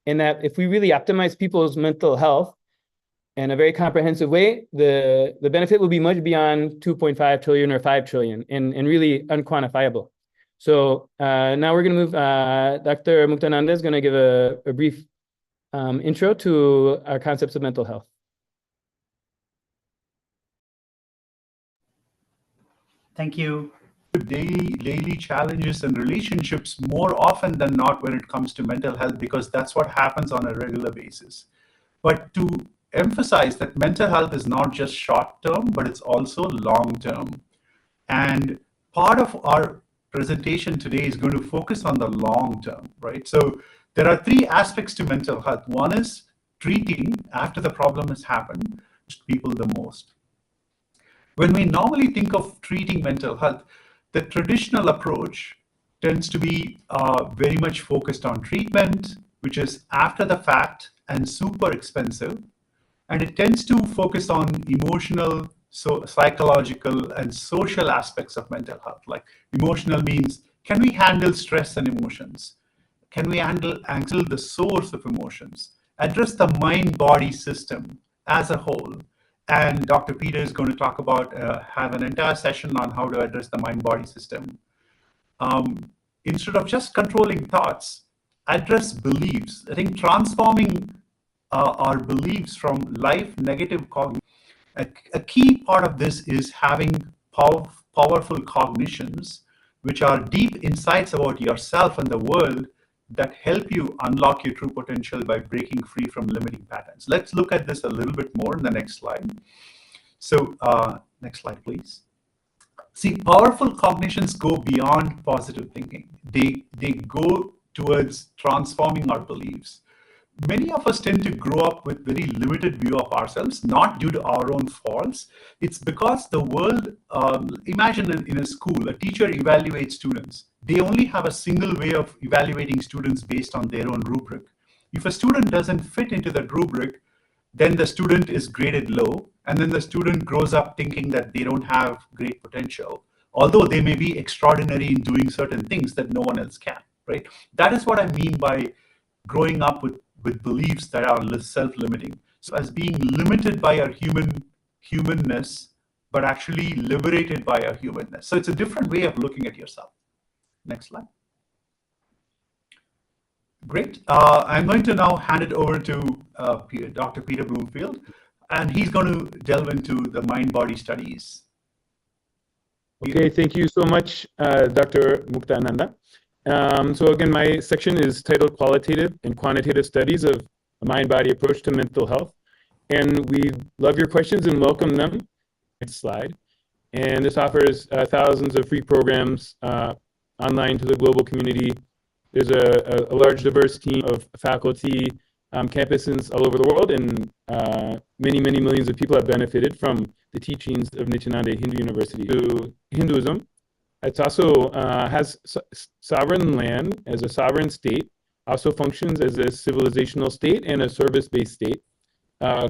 in that if we really optimize people's mental health in a very comprehensive way, the benefit will be much beyond 2.5 trillion or 5 trillion and really unquantifiable. So now we're going to move, Dr. Nithyananda is going to give a brief intro to our concepts of mental health. Thank you. Daily challenges and relationships more often than not when it comes to mental health, because that's what happens on a regular basis. But to emphasize that mental health is not just short-term, but it's also long-term. And part of our presentation today is going to focus on the long-term, right? So there are three aspects to mental health. One is treating after the problem has happened, people the most. When we normally think of treating mental health, the traditional approach tends to be very much focused on treatment, which is after the fact and super expensive. And it tends to focus on emotional, psychological, and social aspects of mental health. Like emotional means, can we handle stress and emotions? Can we handle the source of emotions? Address the mind-body system as a whole. And Dr. Peter is going to talk about, have an entire session on how to address the mind-body system. Instead of just controlling thoughts, address beliefs. I think transforming our beliefs from life negative cognition. A key part of this is having powerful cognitions, which are deep insights about yourself and the world that help you unlock your true potential by breaking free from limiting patterns. Let's look at this a little bit more in the next slide. So next slide, please. See, powerful cognitions go beyond positive thinking. They go towards transforming our beliefs. Many of us tend to grow up with very limited view of ourselves, not due to our own faults. It's because the world, imagine in a school, a teacher evaluates students. They only have a single way of evaluating students based on their own rubric. If a student doesn't fit into that rubric, then the student is graded low, and then the student grows up thinking that they don't have great potential, although they may be extraordinary in doing certain things that no one else can, right? That is what I mean by growing up with beliefs that are self-limiting. So as being limited by our humanness, but actually liberated by our humanness. So it's a different way of looking at yourself. Next slide. Great. I'm going to now hand it over to Dr. Peter Bloomfield, and he's going to delve into the mind-body studies. Okay, thank you so much, Dr. Nithyananda. So again, my section is titled Qualitative and Quantitative Studies of a Mind-Body Approach to Mental Health. And we love your questions and welcome them. Next slide. And this offers thousands of free programs online to the global community. There's a large diverse team of faculty, campuses all over the world, and many millions of people have benefited from the teachings of Nithyananda Hindu University. To Hinduism, it also has sovereign land as a sovereign state, also functions as a civilizational state and a service-based state,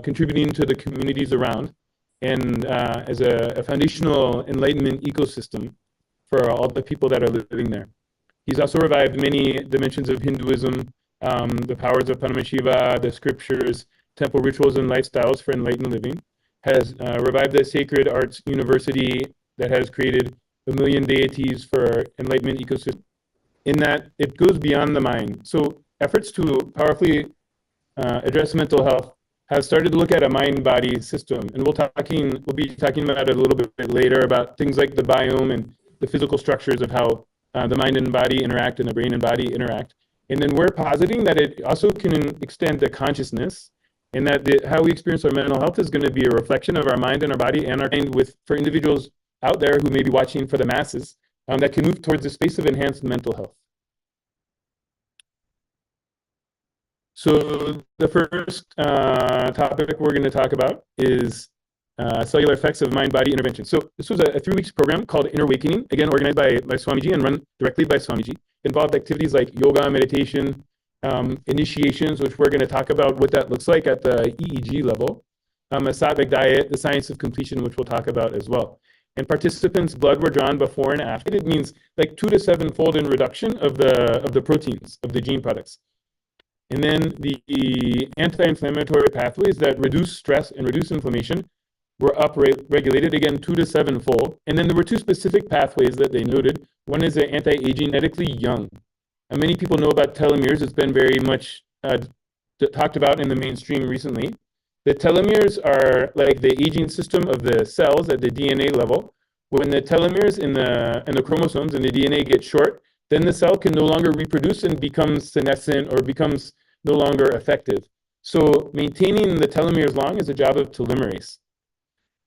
contributing to the communities around, and as a foundational enlightenment ecosystem for all the people that are living there. He's also revived many dimensions of Hinduism, the powers of Paramashiva, the scriptures, temple rituals, and lifestyles for enlightened living, has revived the sacred arts university that has created a million deities for enlightenment ecosystem, in that it goes beyond the mind. So efforts to powerfully address mental health has started to look at a mind-body system, and we'll be talking about it a little bit later, about things like the biome and the physical structures of how the mind and body interact and the brain and body interact. And then we're positing that it also can extend to consciousness, and that how we experience our mental health is going to be a reflection of our mind and our body, and our mind for individuals out there who may be watching, for the masses, that can move towards a space of enhanced mental health. So the first topic we're going to talk about is cellular effects of mind-body intervention. So this was a 3-week program called Inner Awakening, again organized by Swamiji and run directly by Swamiji. Involved activities like yoga, meditation, initiations, which we're going to talk about what that looks like at the EEG level, a sattvic diet, the science of completion, which we'll talk about as well. And participants' blood were drawn before and after. It means like 2 to 7-fold in reduction of the proteins of the gene products. And then the anti-inflammatory pathways that reduce stress and reduce inflammation were upregulated, again, 2 to 7-fold. And then there were two specific pathways that they noted. One is the anti-aging, genetically young. And many people know about telomeres. It's been very much talked about in the mainstream recently. The telomeres are like the aging system of the cells at the DNA level. When the telomeres in the chromosomes in the DNA get short, then the cell can no longer reproduce and becomes senescent or becomes no longer effective. So maintaining the telomeres long is a job of telomerase.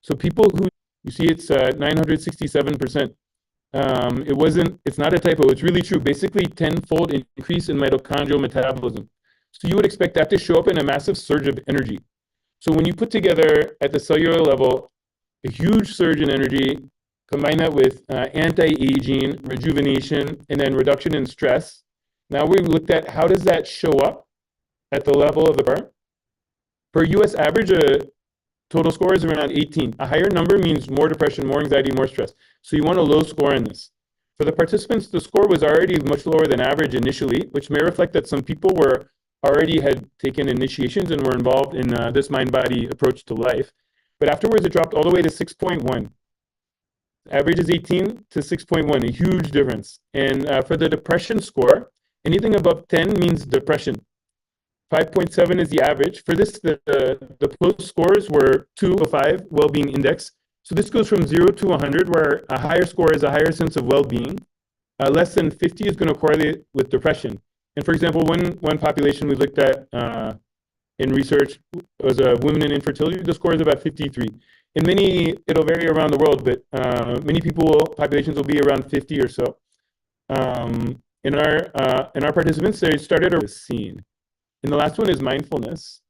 So people who, you see it's 967%. It's not a typo, it's really true. Basically 10-fold increase in mitochondrial metabolism. So you would expect that to show up in a massive surge of energy. So when you put together at the cellular level a huge surge in energy, combine that with anti-aging, rejuvenation, and then reduction in stress. Now we looked at how does that show up at the level of the bar. For US average, total score is around 18. A higher number means more depression, more anxiety, more stress. So you want a low score in this. For the participants, the score was already much lower than average initially, which may reflect that some people already had taken initiations and were involved in this mind-body approach to life. But afterwards, it dropped all the way to 6.1. Average is 18 to 6.1, a huge difference. And for the depression score, anything above 10 means depression. 5.7 is the average. For this, the post scores were 2 to 5, well-being index. So this goes from 0 to 100, where a higher score is a higher sense of well-being. Less than 50 is going to correlate with depression. And for example, one population we looked at in research was women in infertility. The score is about 53. In many, it'll vary around the world, but many populations will be around 50 or so. In our participants, they started a scene. And the last one is mindfulness.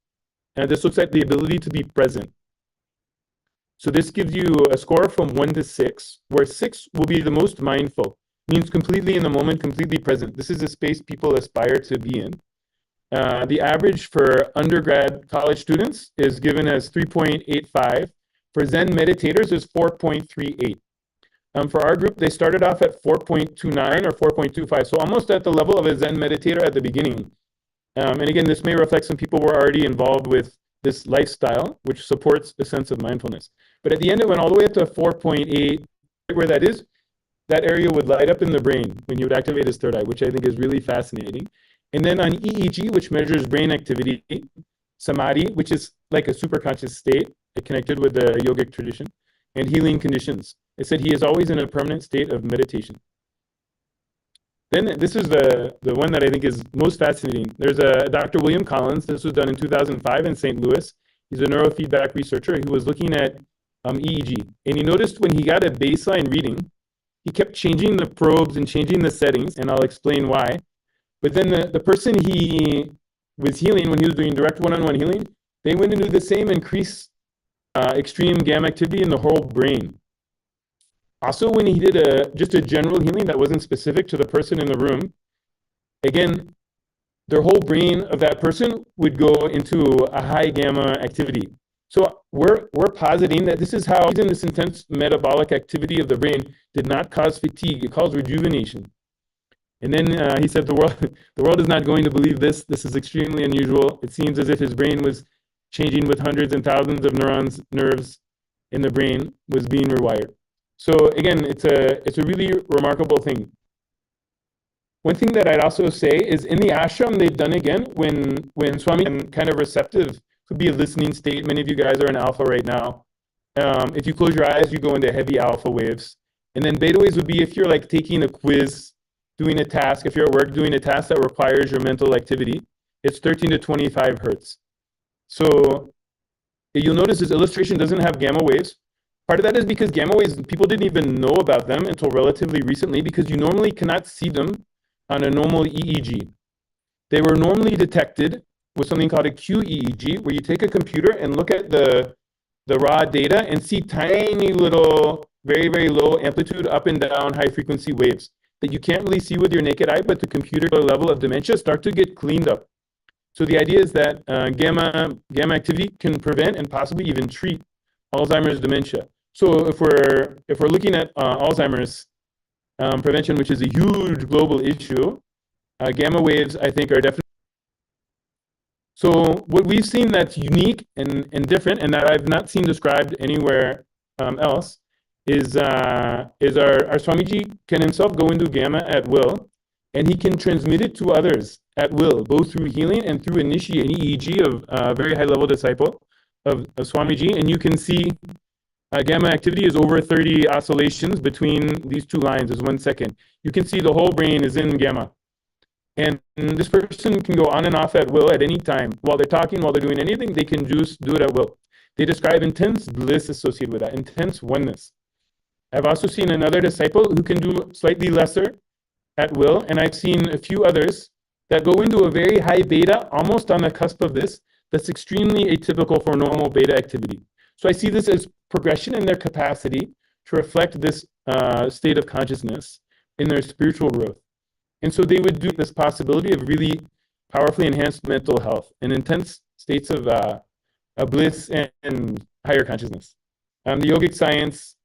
And this looks at the ability to be present. So this gives you a score from 1 to 6, where 6 will be the most mindful, means completely in the moment, completely present. This is a space people aspire to be in. The average for undergrad college students is given as 3.85. For Zen meditators is 4.38. For our group, they started off at 4.29 or 4.25, so almost at the level of a Zen meditator at the beginning. And again, this may reflect some people were already involved with this lifestyle, which supports a sense of mindfulness. But at the end, it went all the way up to 4.8. Where that is, that area would light up in the brain when you would activate his third eye, which I think is really fascinating. And then on EEG, which measures brain activity, samadhi, which is like a superconscious state, connected with the yogic tradition, and healing conditions. It said he is always in a permanent state of meditation. Then this is the one that I think is most fascinating. There's a Dr. William Collins. This was done in 2005 in St. Louis. He's a neurofeedback researcher who was looking at EEG. And he noticed when he got a baseline reading, he kept changing the probes and changing the settings, and I'll explain why. But then the person he was healing, when he was doing direct one-on-one healing, they went into the same increased extreme gamma activity in the whole brain. Also, when he did just a general healing that wasn't specific to the person in the room, again, their whole brain of that person would go into a high gamma activity. So we're positing that this is how even this intense metabolic activity of the brain did not cause fatigue. It caused rejuvenation. And then he said the world is not going to believe this. This is extremely unusual. It seems as if his brain was changing with hundreds and thousands of nerves in the brain was being rewired. So again, it's a really remarkable thing. One thing that I'd also say is in the ashram, they've done again when Swami kind of receptive, could be a listening state. Many of you guys are in alpha right now. If you close your eyes, you go into heavy alpha waves. And then beta waves would be if you're like taking a quiz, doing a task, if you're at work doing a task that requires your mental activity, it's 13 to 25 hertz. So you'll notice this illustration doesn't have gamma waves. Part of that is because gamma waves, people didn't even know about them until relatively recently because you normally cannot see them on a normal EEG. They were normally detected with something called a QEEG, where you take a computer and look at the raw data and see tiny little, very, very low amplitude up and down high frequency waves that you can't really see with your naked eye, but the computer level of dementia start to get cleaned up. So the idea is that gamma activity can prevent and possibly even treat Alzheimer's dementia. So if we're looking at Alzheimer's prevention, which is a huge global issue, gamma waves I think are definitely So what we've seen that's unique and different, and that I've not seen described anywhere else, is our Swamiji can himself go into gamma at will, and he can transmit it to others at will, both through healing and through initiating EEG of a very high-level disciple of Swamiji. And you can see gamma activity is over 30 oscillations between these two lines is 1 second. You can see the whole brain is in gamma. And this person can go on and off at will at any time. While they're talking, while they're doing anything, they can just do it at will. They describe intense bliss associated with that, intense oneness. I've also seen another disciple who can do slightly lesser at will, and I've seen a few others that go into a very high beta, almost on the cusp of this, that's extremely atypical for normal beta activity. So I see this as progression in their capacity to reflect this state of consciousness in their spiritual growth. And so they would do this possibility of really powerfully enhanced mental health and intense states of bliss and higher consciousness. The yogic science,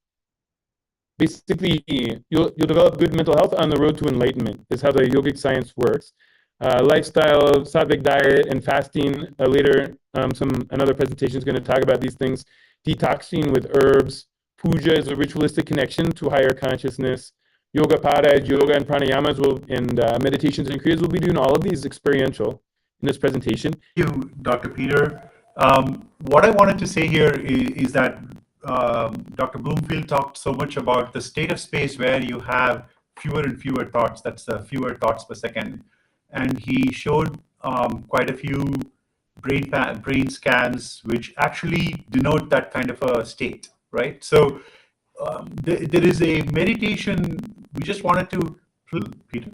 basically, you'll develop good mental health on the road to enlightenment, is how the yogic science works. Lifestyle, sattvic diet, and fasting. Later, another presentation is going to talk about these things. Detoxing with herbs. Puja is a ritualistic connection to higher consciousness. Yoga pada, yoga and pranayamas and meditations and kriyas. We'll be doing all of these experiential in this presentation. Thank you, Dr. Peter. What I wanted to say here is that Dr. Bloomfield talked so much about the state of space where you have fewer and fewer thoughts. That's fewer thoughts per second. And he showed quite a few brain scans which actually denote that kind of a state, right? So there is a meditation. We just wanted to, Peter.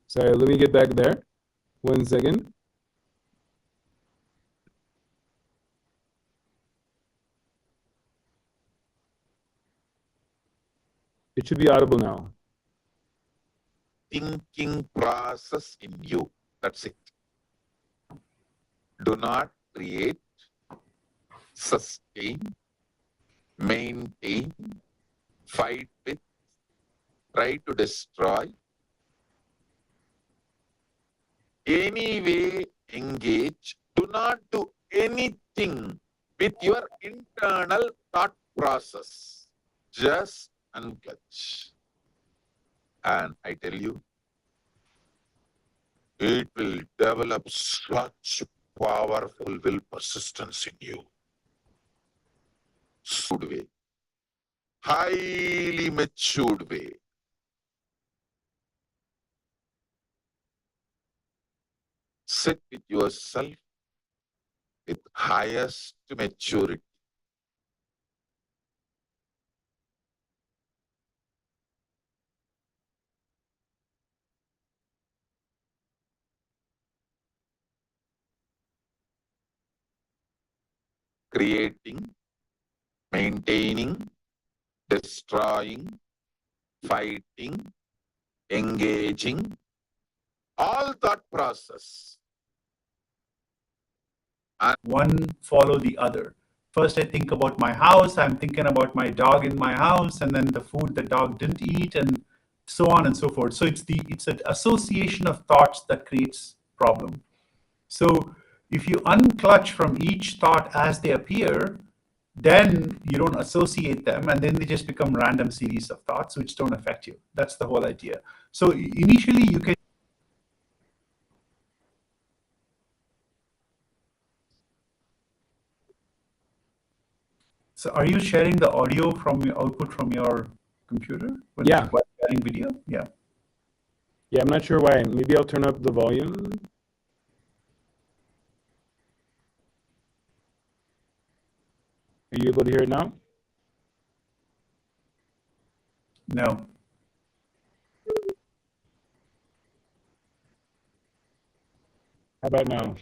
Sorry, let me get back there. 1 second. It should be audible now. Thinking process in you. That's it. Do not create, sustain, maintain, fight with, try to destroy. Anyway, engage. Do not do anything with your internal thought process. Just unclutch. And I tell you, it will develop such powerful will persistence in you. Matured way. Highly matured way. Sit with yourself with highest maturity. Creating, maintaining, destroying, fighting, engaging, all that process. And one follow the other. First, I think about my house. I'm thinking about my dog in my house, and then the food the dog didn't eat, and so on and so forth. So it's an association of thoughts that creates problem. So if you unclutch from each thought as they appear, then you don't associate them, and then they just become random series of thoughts which don't affect you. That's the whole idea. So initially you can. So are you sharing the audio from your output from your computer? Yeah. While sharing video? Yeah. Yeah, I'm not sure why. Maybe I'll turn up the volume. Are you able to hear it now? No. How about now?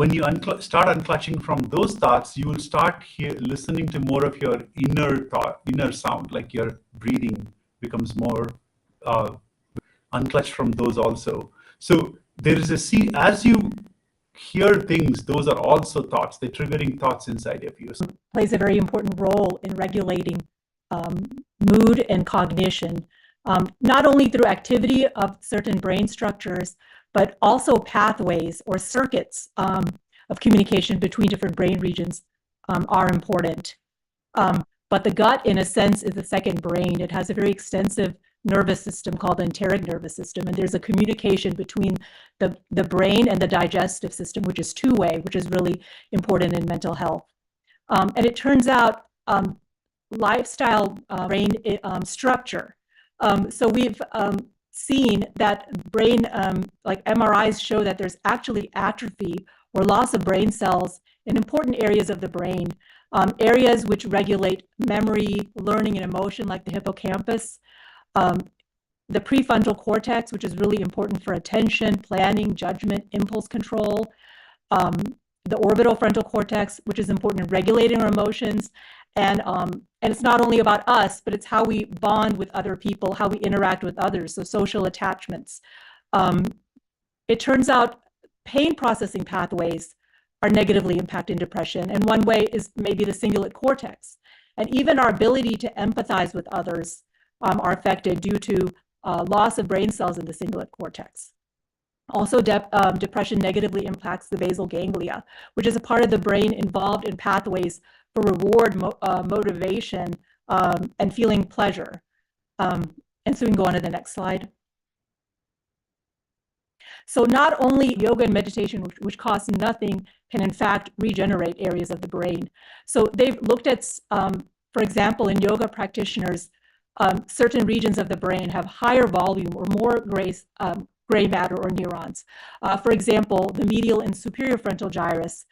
when you start unclutching from those thoughts, you will start listening to more of your inner sound, like your breathing becomes more unclutched from those also. So there is as you hear things, those are also thoughts. They're triggering thoughts inside of you. Plays a very important role in regulating mood and cognition, not only through activity of certain brain structures, but also pathways or circuits of communication between different brain regions are important. But the gut, in a sense, is the second brain. It has a very extensive nervous system called the enteric nervous system, and there's a communication between the brain and the digestive system, which is two-way, which is really important in mental health. And it turns out lifestyle brain structure. So we've seen that brain, like MRIs show that there's actually atrophy or loss of brain cells in important areas of the brain, areas which regulate memory, learning, and emotion, like the hippocampus, the prefrontal cortex, which is really important for attention, planning, judgment, impulse control, the orbital frontal cortex, which is important in regulating our emotions. And it's not only about us, but it's how we bond with other people, how we interact with others, so social attachments. It turns out pain processing pathways are negatively impacting depression, and one way is maybe the cingulate cortex. And even our ability to empathize with others are affected due to loss of brain cells in the cingulate cortex. Also, depression negatively impacts the basal ganglia, which is a part of the brain involved in pathways for reward, motivation, and feeling pleasure. And so we can go on to the next slide. So not only yoga and meditation, which costs nothing, can in fact regenerate areas of the brain. So they've looked at, for example, in yoga practitioners, certain regions of the brain have higher volume or more gray matter or neurons. For example, the medial and superior frontal gyrus.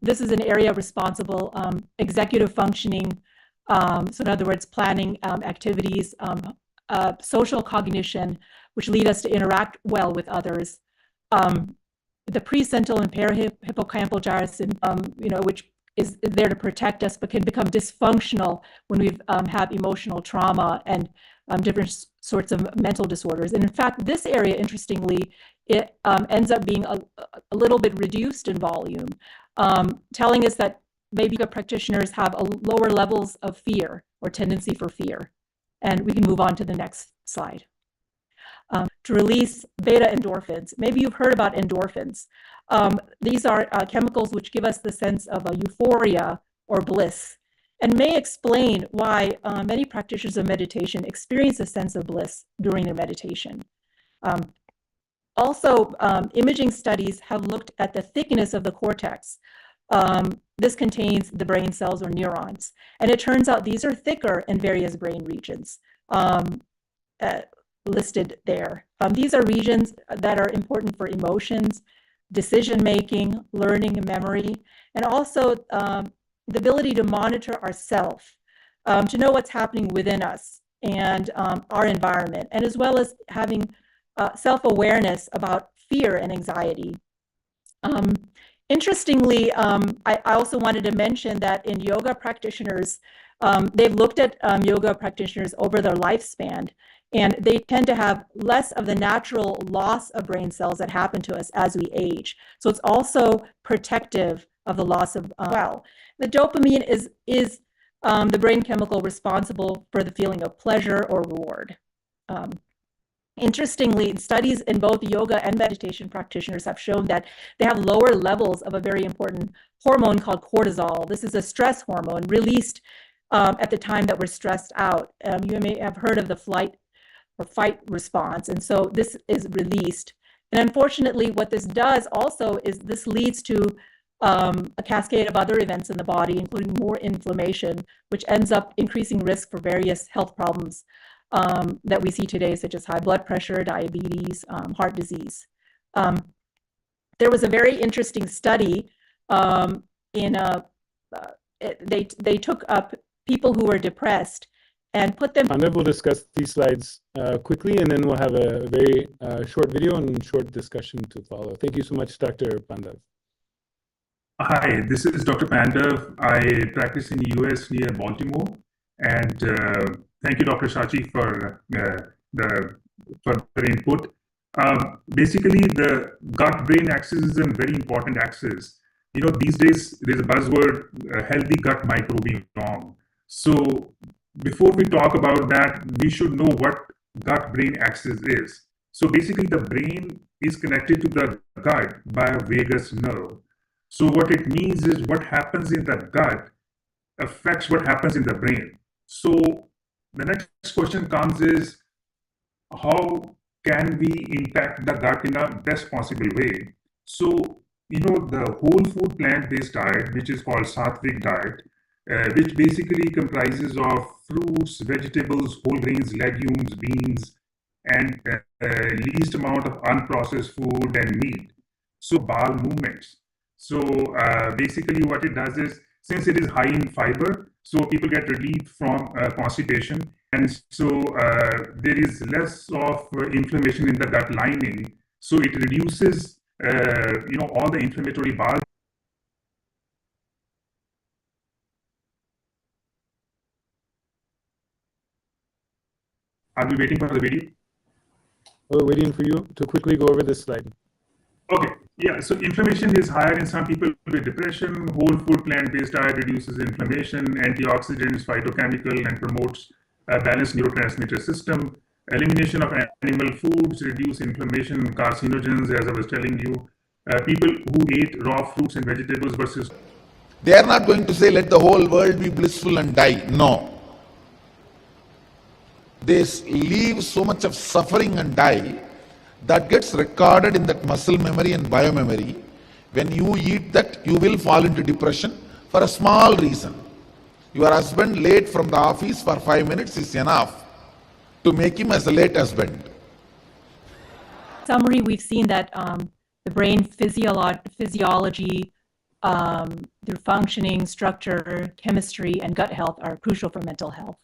This is an area responsible executive functioning, so in other words, planning activities, social cognition, which lead us to interact well with others. The precentral and parahippocampal gyrus, which is there to protect us, but can become dysfunctional when we have emotional trauma and different sorts of mental disorders. And in fact, this area, interestingly, it ends up being a little bit reduced in volume, telling us that maybe practitioners have lower levels of fear or tendency for fear. And we can move on to the next slide. To release beta endorphins. Maybe you've heard about endorphins. These are chemicals which give us the sense of a euphoria or bliss, and may explain why many practitioners of meditation experience a sense of bliss during their meditation. Also, imaging studies have looked at the thickness of the cortex. This contains the brain cells or neurons, and it turns out these are thicker in various brain regions listed there. These are regions that are important for emotions, decision-making, learning, and memory, and also the ability to monitor ourself, to know what's happening within us and our environment, and as well as having self-awareness about fear and anxiety. Interestingly, I also wanted to mention that in yoga practitioners, they've looked at yoga practitioners over their lifespan, and they tend to have less of the natural loss of brain cells that happen to us as we age. So it's also protective of the loss of well. The dopamine is the brain chemical responsible for the feeling of pleasure or reward. Interestingly, studies in both yoga and meditation practitioners have shown that they have lower levels of a very important hormone called cortisol. This is a stress hormone released at the time that we're stressed out. You may have heard of the flight or fight response, and so this is released. And unfortunately, what this does also is this leads to a cascade of other events in the body, including more inflammation, which ends up increasing risk for various health problems that we see today, such as high blood pressure, diabetes, heart disease. There was a very interesting study they took up people who were depressed and put them. And then we'll discuss these slides quickly, and then we'll have a very short video and short discussion to follow. Thank you so much, Dr. Pandav. Hi, this is Dr. Pandav. I practice in the US near Baltimore. And thank you, Dr. Shachi, for the input. Basically, the gut-brain axis is a very important axis. You know, these days, there's a buzzword, healthy gut microbiome. So before we talk about that, we should know what gut-brain axis is. So basically, the brain is connected to the gut by a vagus nerve. So what it means is what happens in the gut affects what happens in the brain. So the next question comes is, how can we impact the gut in the best possible way? So, you know, the whole food plant-based diet, which is called Sattvic diet, which basically comprises of fruits, vegetables, whole grains, legumes, beans, and least amount of unprocessed food and meat. So bowel movements. So basically what it does is, since it is high in fiber, so people get relief from constipation. And so there is less of inflammation in the gut lining. So it reduces, you know, all the inflammatory bowel. Are we waiting for the video? We're waiting for you to quickly go over this slide. Okay, yeah, so inflammation is higher in some people with depression. Whole food plant-based diet reduces inflammation, antioxidants, phytochemical, and promotes a balanced neurotransmitter system. Elimination of animal foods reduce inflammation, carcinogens, as I was telling you. People who ate raw fruits and vegetables versus... They are not going to say, let the whole world be blissful and die. No. They leave so much of suffering and die that gets recorded in that muscle memory and biomemory. When you eat that, you will fall into depression for a small reason. Your husband late from the office for 5 minutes is enough to make him as a late husband. Summary, we've seen that the brain physiology, through functioning, structure, chemistry, and gut health are crucial for mental health.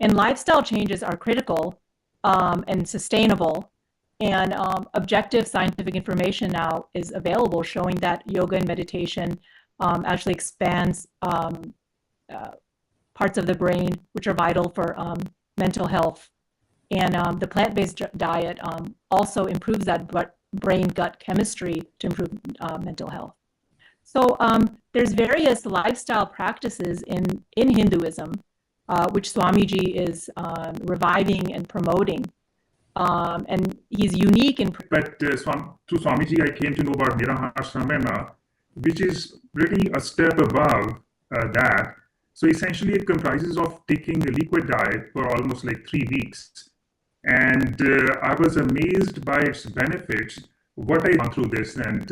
And lifestyle changes are critical and sustainable. And objective scientific information now is available showing that yoga and meditation actually expands parts of the brain which are vital for mental health. And the plant-based diet also improves that brain-gut chemistry to improve mental health. So there's various lifestyle practices in Hinduism, which Swamiji is reviving and promoting. And he's unique in... But through Swamiji, I came to know about Nirahashamana, which is really a step above that. So essentially, it comprises of taking a liquid diet for almost like 3 weeks. And I was amazed by its benefits. What I gone through this, and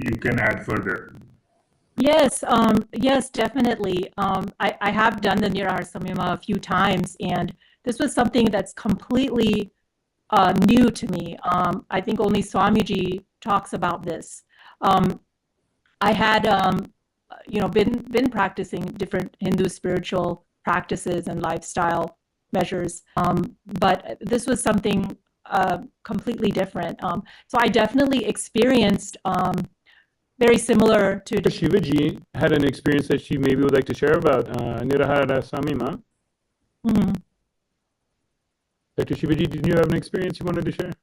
you can add further. Yes, yes, definitely. I have done the Nirahashamana a few times, and this was something that's completely new to me. I think only Swamiji talks about this. I had, you know, been practicing different Hindu spiritual practices and lifestyle measures, but this was something completely different. So I definitely experienced very similar to... Shivaji had an experience that she maybe would like to share about Nirahashamana. Mm-hmm. Dr. Shivaji, did you have an experience you wanted to share?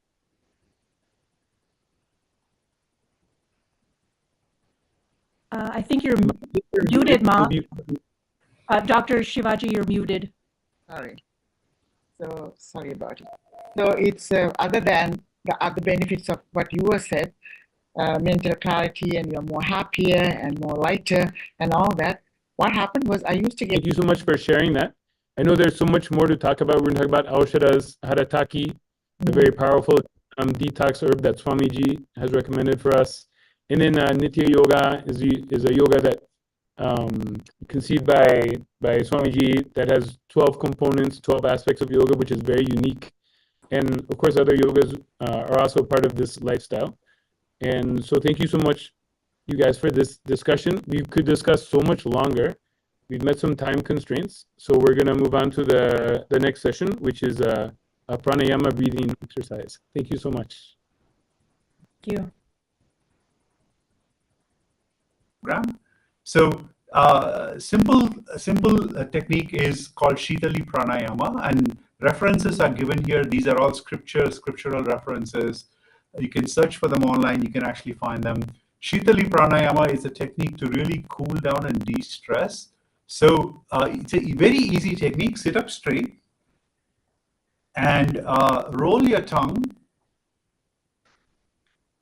I think you're muted, Ma. Dr. Shivaji, you're muted. Sorry. So sorry about it. So it's other than the other benefits of what you were said, mental clarity, and you're more happier and more lighter and all that. What happened was I used to get... Thank you so much for sharing that. I know there's so much more to talk about. We're going to talk about Aushadas, Harataki, the very powerful detox herb that Swamiji has recommended for us. And then Nitya Yoga is a yoga that conceived by Swamiji that has 12 components, 12 aspects of yoga, which is very unique. And of course, other yogas are also part of this lifestyle. And so thank you so much, you guys, for this discussion. We could discuss so much longer. We've met some time constraints, so we're going to move on to the next session, which is a pranayama breathing exercise. Thank you so much. Thank you. program. So simple technique is called Shitali pranayama, and references are given here. These are all scriptural references. You can search for them online. You can actually find them. Shitali pranayama is a technique to really cool down and de-stress. So it's a very easy technique. Sit up straight and roll your tongue.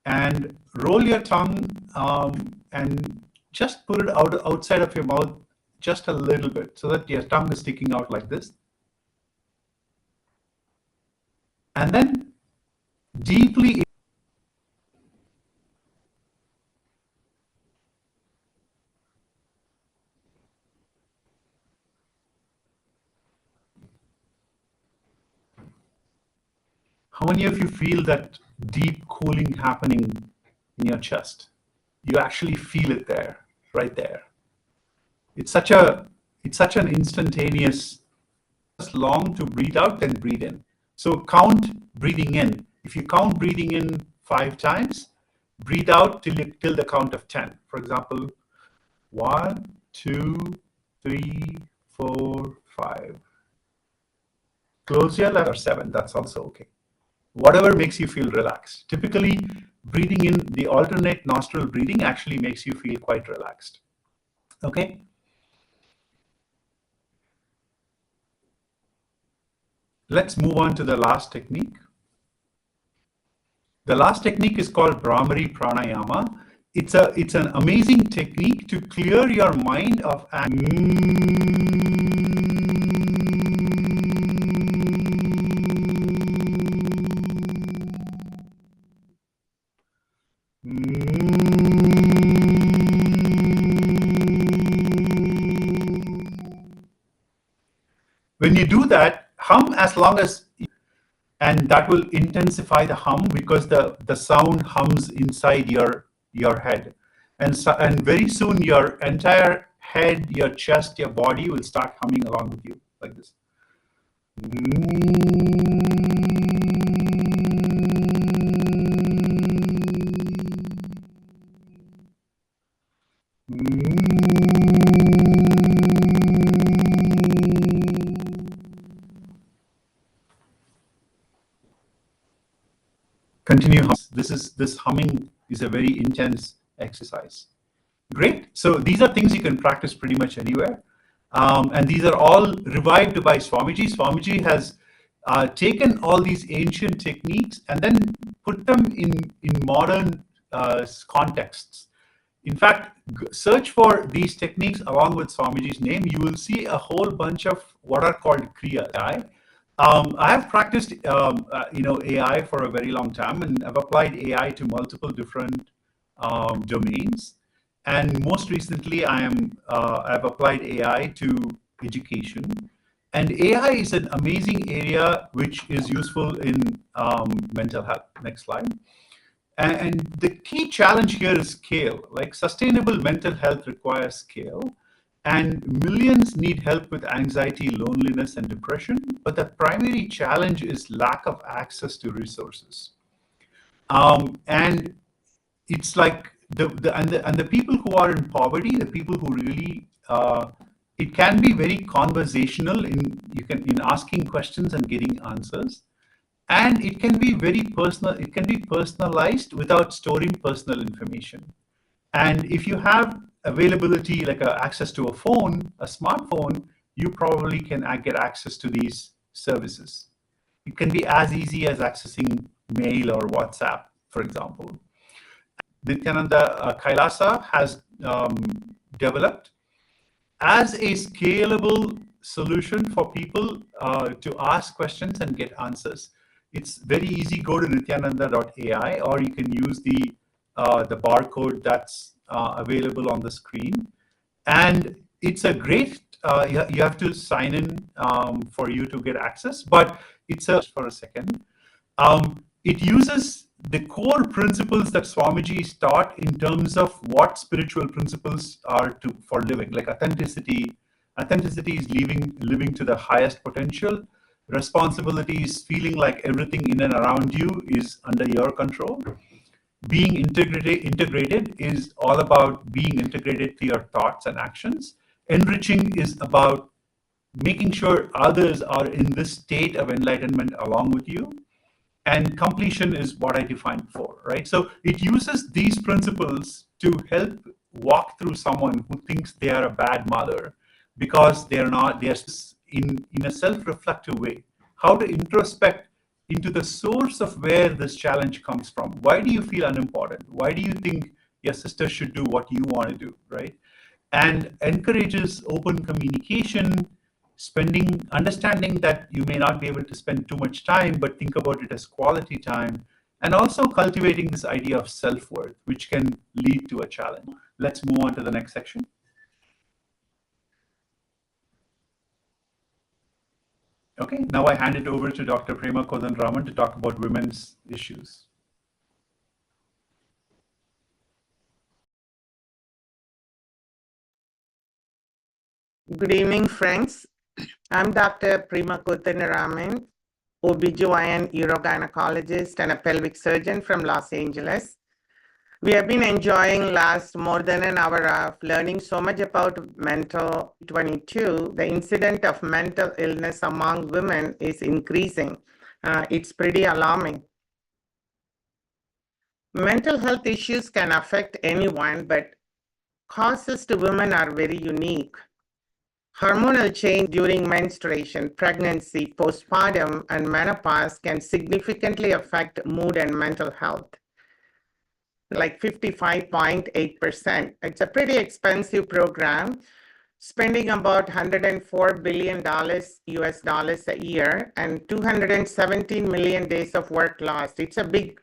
And roll your tongue and just put it outside of your mouth just a little bit so that your tongue is sticking out like this. And then deeply how many of you feel that deep cooling happening in your chest? You actually feel it there, right there. It's such an instantaneous. Just long to breathe out, then breathe in. So count breathing in. If you count breathing in 5 times, breathe out till the count of 10. For example, 1, 2, 3, 4, 5. Close your lips, or 7. That's also okay. Whatever makes you feel relaxed. Typically, breathing in, the alternate nostril breathing actually makes you feel quite relaxed. Okay? Let's move on to the last technique. The last technique is called Brahmari pranayama. It's an amazing technique to clear your mind of when you do that, hum as long as, and that will intensify the hum because the sound hums inside your head. And very soon your entire head, your chest, your body will start humming along with you like this. Continue. This humming is a very intense exercise. Great. So these are things you can practice pretty much anywhere. And these are all revived by Swamiji. Swamiji has taken all these ancient techniques and then put them in modern contexts. In fact, search for these techniques along with Swamiji's name. You will see a whole bunch of what are called kriya. I have practiced AI for a very long time, and I've applied AI to multiple different domains. And most recently, I've applied AI to education. And AI is an amazing area which is useful in mental health. Next slide. And the key challenge here is scale. Like sustainable mental health requires scale. And millions need help with anxiety, loneliness, and depression. But the primary challenge is lack of access to resources. And it's like the people who are in poverty, the people who really, it can be very conversational in asking questions and getting answers. And it can be very personal. It can be personalized without storing personal information. And if you have availability, like access to a phone, a smartphone, you probably can get access to these services. It can be as easy as accessing mail or WhatsApp, for example. Nithyananda Kailasa has developed as a scalable solution for people to ask questions and get answers. It's very easy. Go to nithyananda.ai, or you can use the barcode that's available on the screen. And it's a great, you have to sign in for you to get access, but it's for a second. It uses the core principles that Swamiji taught in terms of what spiritual principles are for living, like authenticity. Authenticity is living to the highest potential. Responsibility is feeling like everything in and around you is under your control. being integrated is all about being integrated to your thoughts and actions. Enriching is about making sure others are in this state of enlightenment along with you. And completion is what I defined before, right? So it uses these principles to help walk through someone who thinks they are a bad mother because they're not, they're in a self-reflective way. How to introspect into the source of where this challenge comes from. Why do you feel unimportant? Why do you think your sister should do what you want to do, right? And encourages open communication, understanding that you may not be able to spend too much time, but think about it as quality time, and also cultivating this idea of self-worth, which can lead to a challenge. Let's move on to the next section. Okay, now I hand it over to Dr. Prema Kodanraman to talk about women's issues. Good evening, friends. I'm Dr. Prema Kodanraman, OBGYN urogynecologist and a pelvic surgeon from Los Angeles. We have been enjoying last more than an hour of learning so much about mental 22. The incidence of mental illness among women is increasing. It's pretty alarming. Mental health issues can affect anyone, but causes to women are very unique. Hormonal change during menstruation, pregnancy, postpartum, and menopause can significantly affect mood and mental health, like 55.8%. It's a pretty expensive program, spending about $104 billion US dollars a year and 217 million days of work lost. It's a big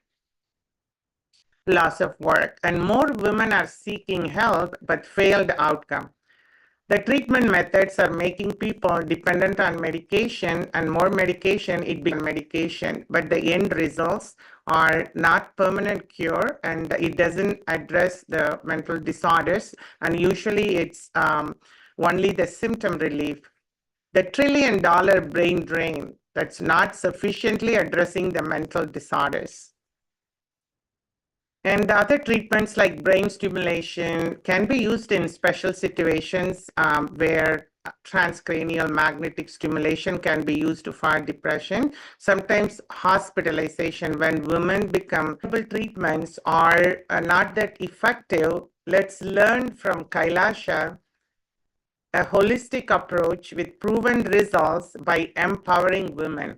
loss of work, and more women are seeking help but failed outcome. The treatment methods are making people dependent on medication, and more medication, it becomes medication, but the end results are not permanent cure, and it doesn't address the mental disorders, and usually it's only the symptom relief. The $1 trillion brain drain, that's not sufficiently addressing the mental disorders. And other treatments like brain stimulation can be used in special situations where transcranial magnetic stimulation can be used for depression. Sometimes hospitalization when women become treatments are not that effective. Let's learn from Kailasa a holistic approach with proven results by empowering women.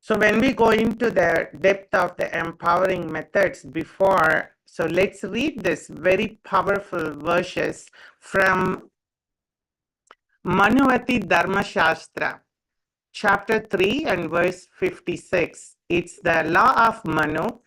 So when we go into the depth of the empowering methods before, so let's read this very powerful verses from Manuvati Dharmashastra, chapter 3 and verse 56. It's the law of Manu,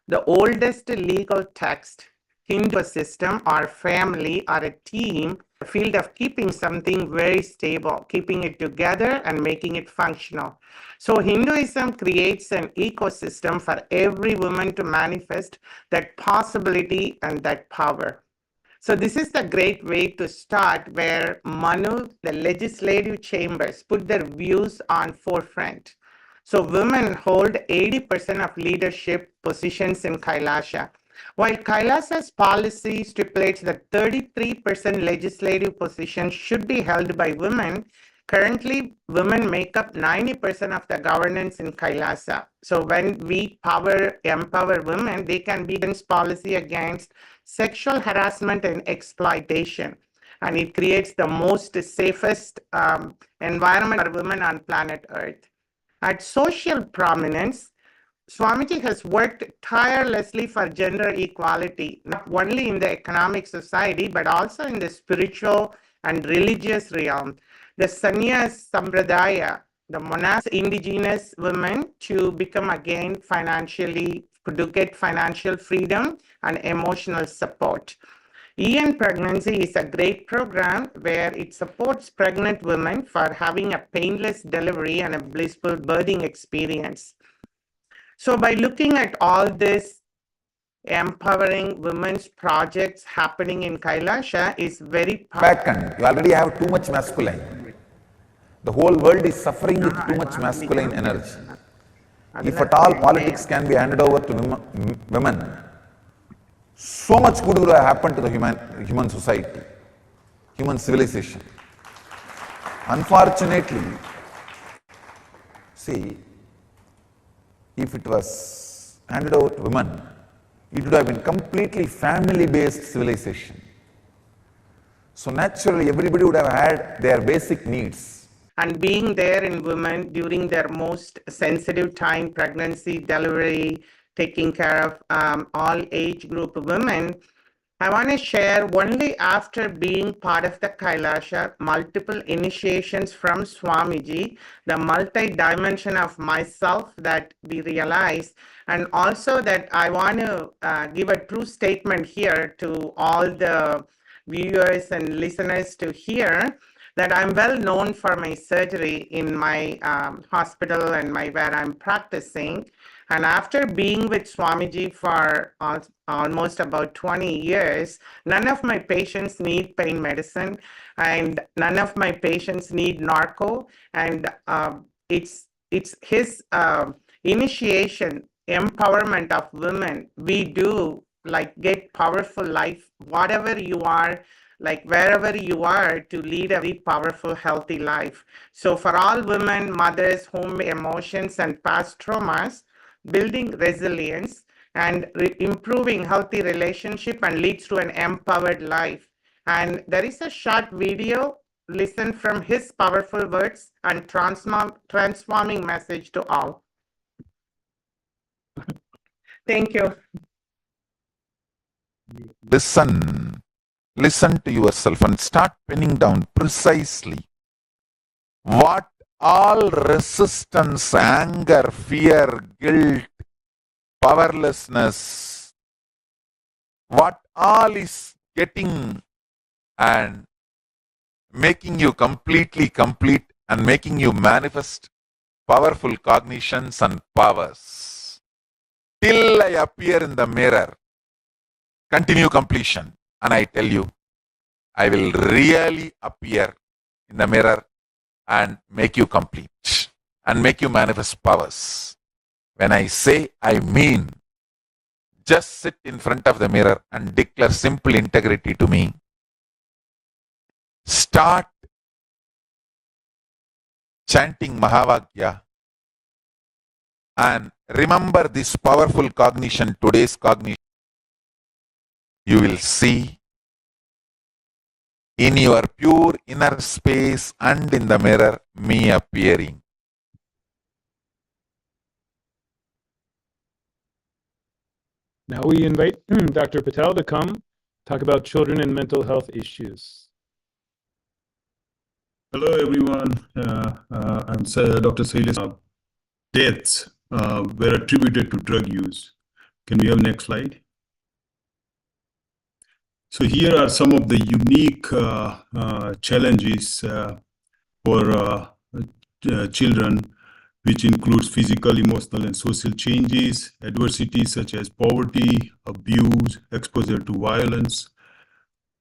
the oldest legal text. Hindu system or family or a team, a field of keeping something very stable, keeping it together and making it functional. So Hinduism creates an ecosystem for every woman to manifest that possibility and that power. So this is the great way to start, where Manu, the legislative chambers, put their views on forefront. So women hold 80% of leadership positions in Kailasa. While Kailasa's policy stipulates that 33% legislative positions should be held by women, currently women make up 90% of the governance in Kailasa. So when we empower women, they can be against policy against sexual harassment and exploitation. And it creates the most safest environment for women on planet Earth. At social prominence, Swamiji has worked tirelessly for gender equality, not only in the economic society, but also in the spiritual and religious realm. The Sannyas Sampradaya, the monastic indigenous women to become again to get financial freedom and emotional support. Pregnancy is a great program where it supports pregnant women for having a painless delivery and a blissful birthing experience. So by looking at all this, empowering women's projects happening in Kailasa is very powerful. Vacant. You already have too much masculine. The whole world is suffering with too much masculine energy. If at all politics can be handed over to women, so much good would have happened to the human society, human civilization. Unfortunately, see, if it was handed over to women, it would have been completely family-based civilization. So naturally, everybody would have had their basic needs. And being there in women during their most sensitive time, pregnancy, delivery, taking care of all age group women, I want to share only after being part of the Kailasa, multiple initiations from Swamiji, the multi-dimension of myself that we realize, and also that I want to give a true statement here to all the viewers and listeners to hear that I'm well known for my surgery in my hospital and where I'm practicing. And after being with Swamiji for almost about 20 years, none of my patients need pain medicine and none of my patients need narco. And it's his initiation, empowerment of women. We do like get powerful life, whatever you are, like wherever you are, to lead a very powerful, healthy life. So for all women, mothers, home emotions and past traumas, building resilience and improving healthy relationship and leads to an empowered life. And there is a short video, listen from his powerful words and transforming message to all. Thank you. Listen to yourself and start penning down precisely what all resistance, anger, fear, guilt, powerlessness, what all is getting and making you completely complete and making you manifest powerful cognitions and powers. Till I appear in the mirror, continue completion. And I tell you, I will really appear in the mirror and make you complete and make you manifest powers. When I say, I mean. Just sit in front of the mirror and declare simple integrity to me. Start chanting Mahavagya and remember this powerful cognition, today's cognition. You will see in your pure inner space and in the mirror me appearing. Now we invite Dr. Patel to come talk about children and mental health issues. Hello, everyone. I'm Dr. Kailasa. Deaths were attributed to drug use. Can we have next slide? So here are some of the unique challenges for children, which includes physical, emotional, and social changes, adversities such as poverty, abuse, exposure to violence,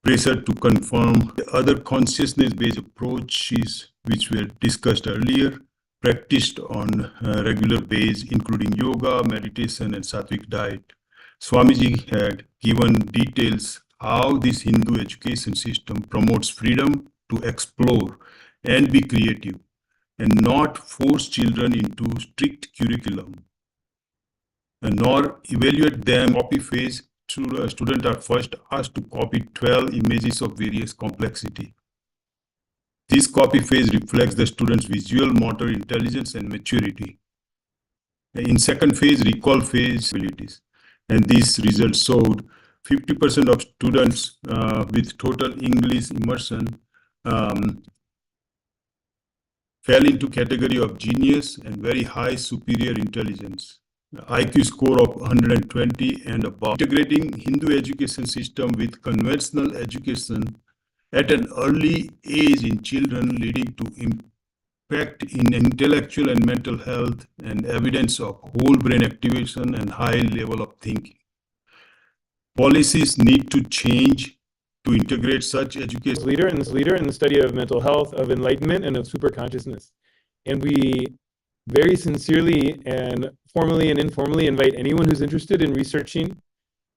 pressure to conform. The other consciousness-based approaches, which were discussed earlier, practiced on a regular basis, including yoga, meditation, and sattvic diet. Swamiji had given details how this Hindu education system promotes freedom to explore and be creative and not force children into strict curriculum, and nor evaluate them. Copy phase, students are first asked to copy 12 images of various complexity. This copy phase reflects the student's visual motor intelligence and maturity. In second phase, recall phase abilities, and these results showed 50% of students with total English immersion fell into category of genius and very high superior intelligence, IQ score of 120 and above. Integrating Hindu education system with conventional education at an early age in children, leading to impact in intellectual and mental health and evidence of whole brain activation and high level of thinking. Policies need to change to integrate such education. Leader in the study of mental health, of enlightenment, and of super consciousness. And we very sincerely and formally and informally invite anyone who's interested in researching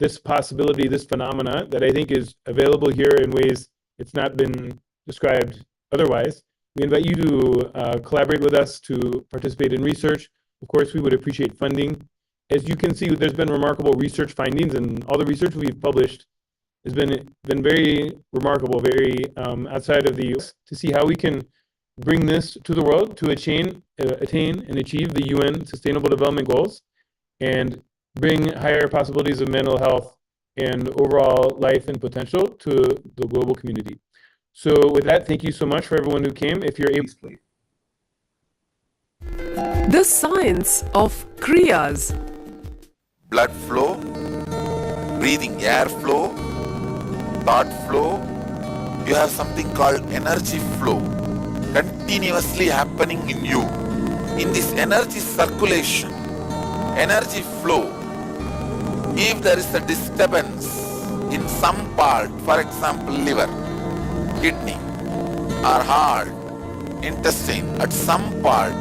this possibility, this phenomena that I think is available here in ways it's not been described otherwise. We invite you to collaborate with us to participate in research. Of course, we would appreciate funding. As you can see, there's been remarkable research findings, and all the research we've published has been very remarkable, very outside of the US, to see how we can bring this to the world to attain and achieve the UN Sustainable Development Goals and bring higher possibilities of mental health and overall life and potential to the global community. So with that, thank you so much for everyone who came. If you're able, Please. The science of kriyas. Blood flow, breathing air flow, thought flow. You have something called energy flow continuously happening in you. In this energy circulation, energy flow, if there is a disturbance in some part, for example liver, kidney or heart, intestine, at some part,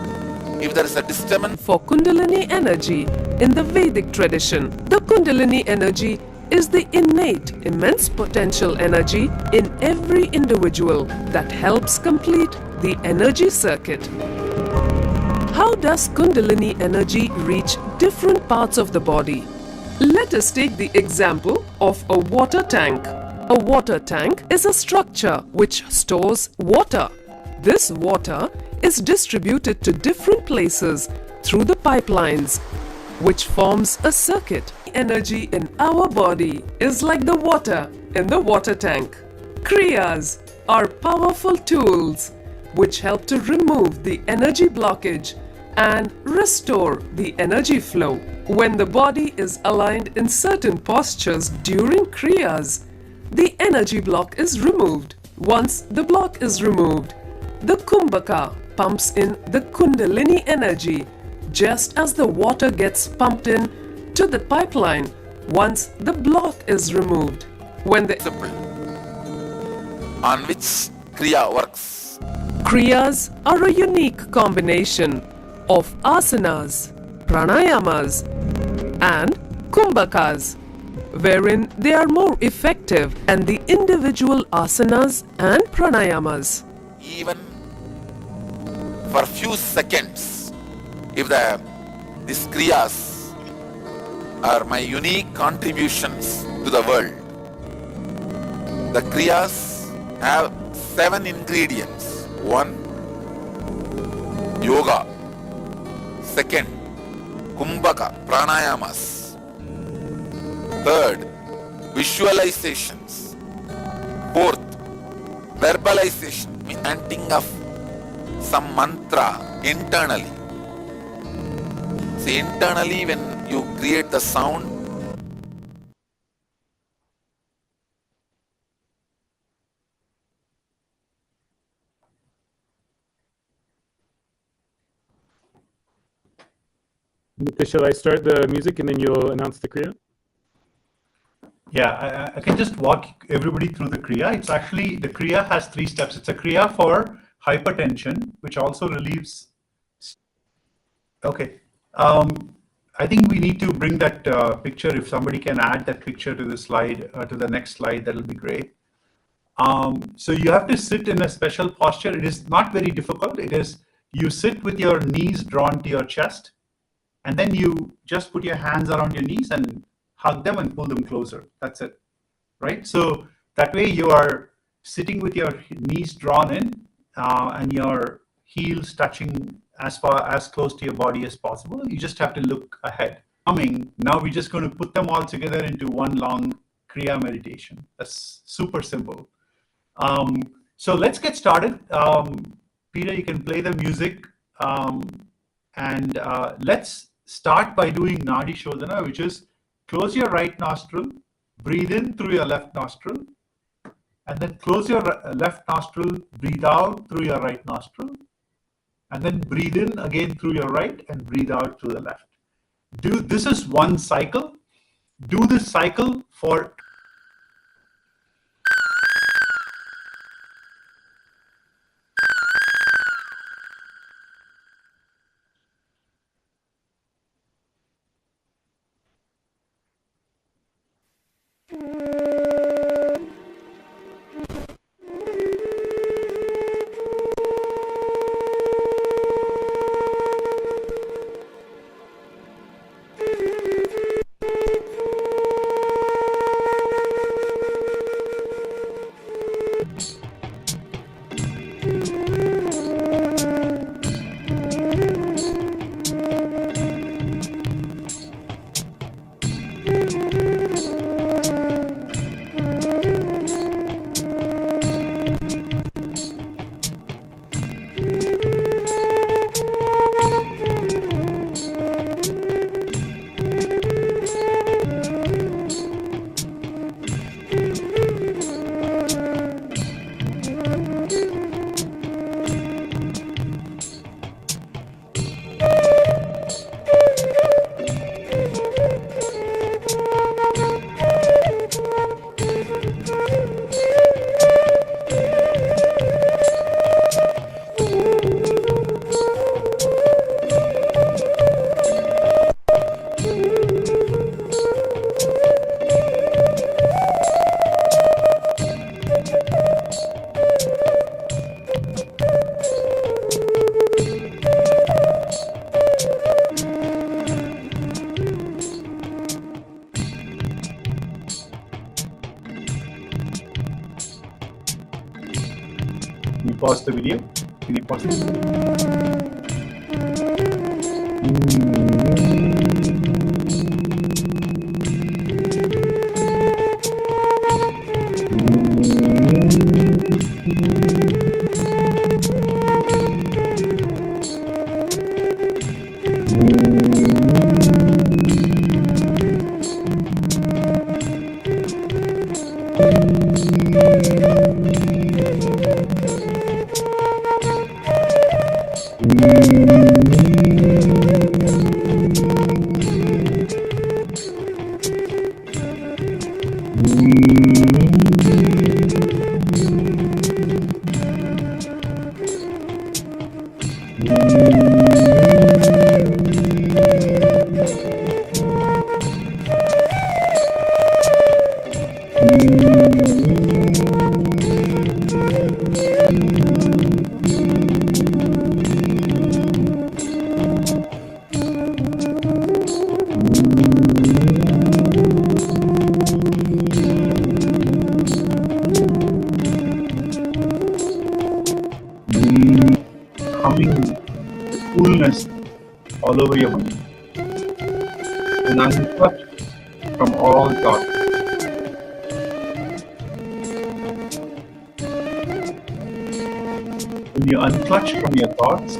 if there is a disturbance For Kundalini energy in the Vedic tradition, the Kundalini energy is the innate, immense potential energy in every individual that helps complete the energy circuit. How does Kundalini energy reach different parts of the body? Let us take the example of a water tank. A water tank is a structure which stores water. This water is distributed to different places through the pipelines, which forms a circuit. Energy in our body is like the water in the water tank. Kriyas are powerful tools which help to remove the energy blockage and restore the energy flow. When the body is aligned in certain postures during kriyas, the energy block is removed. Once the block is removed, the kumbhaka pumps in the kundalini energy just as the water gets pumped in to the pipeline once the block is removed. When the principle on which kriya works. kriyas are a unique combination of asanas, pranayamas and kumbhakas, wherein they are more effective and the individual asanas and pranayamas. Even for few seconds, if these kriyas are my unique contributions to the world. The kriyas have 7 ingredients. 1, yoga. 2nd, kumbhaka, pranayamas. 3rd, visualizations. 4th, verbalization, chanting of some mantra internally. See, internally when you create the sound, shall I start the music and then you'll announce the kriya? Yeah, I can just walk everybody through the kriya. It's actually, the kriya has 3 steps. It's a kriya for hypertension, which also relieves. Okay. I think we need to bring that picture. If somebody can add that picture to the slide, to the next slide, that'll be great. So you have to sit in a special posture. It is not very difficult. It is, you sit with your knees drawn to your chest, and then you just put your hands around your knees and hug them and pull them closer. That's it, right? So that way you are sitting with your knees drawn in and your heels touching as close to your body as possible. You just have to look ahead. Now we're just going to put them all together into one long kriya meditation. That's super simple. So let's get started. Peter, you can play the music, and let's start by doing Nadi Shodhana, which is close your right nostril, breathe in through your left nostril, and then close your left nostril, breathe out through your right nostril, and then breathe in again through your right and breathe out through the left. This is one cycle. Do this cycle for pause the video? Can you pause the coolness all over your body and unclutch from all thoughts. When you unclutch from your thoughts,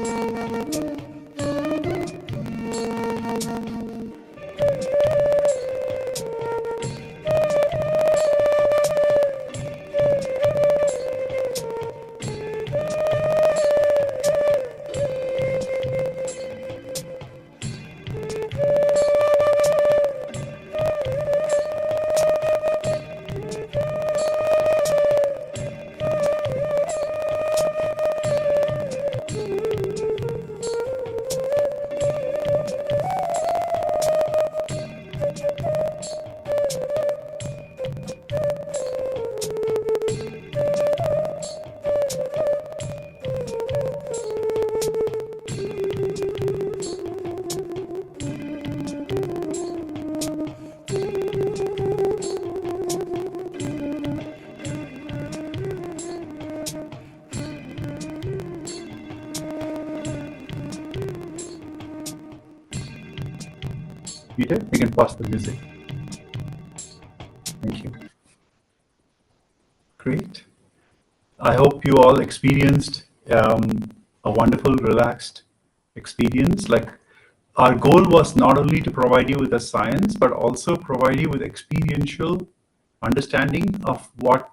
Peter, you can pause the music. Thank you. Great. I hope you all experienced a wonderful, relaxed experience. Like, our goal was not only to provide you with the science, but also provide you with experiential understanding of what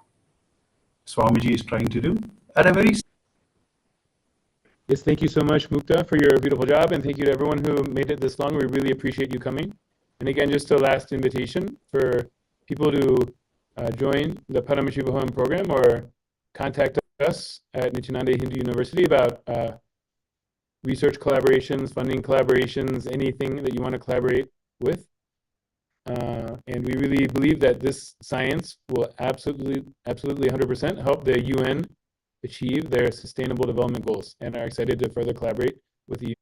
Swamiji is trying to do at a very... Yes, thank you so much, Mukta, for your beautiful job, and thank you to everyone who made it this long. We really appreciate you coming. And again, just a last invitation for people to join the Paramashiva Home program or contact us at Nithyananda Hindu University about research collaborations, funding collaborations, anything that you want to collaborate with. And we really believe that this science will absolutely 100% help the UN achieve their sustainable development goals, and are excited to further collaborate with you.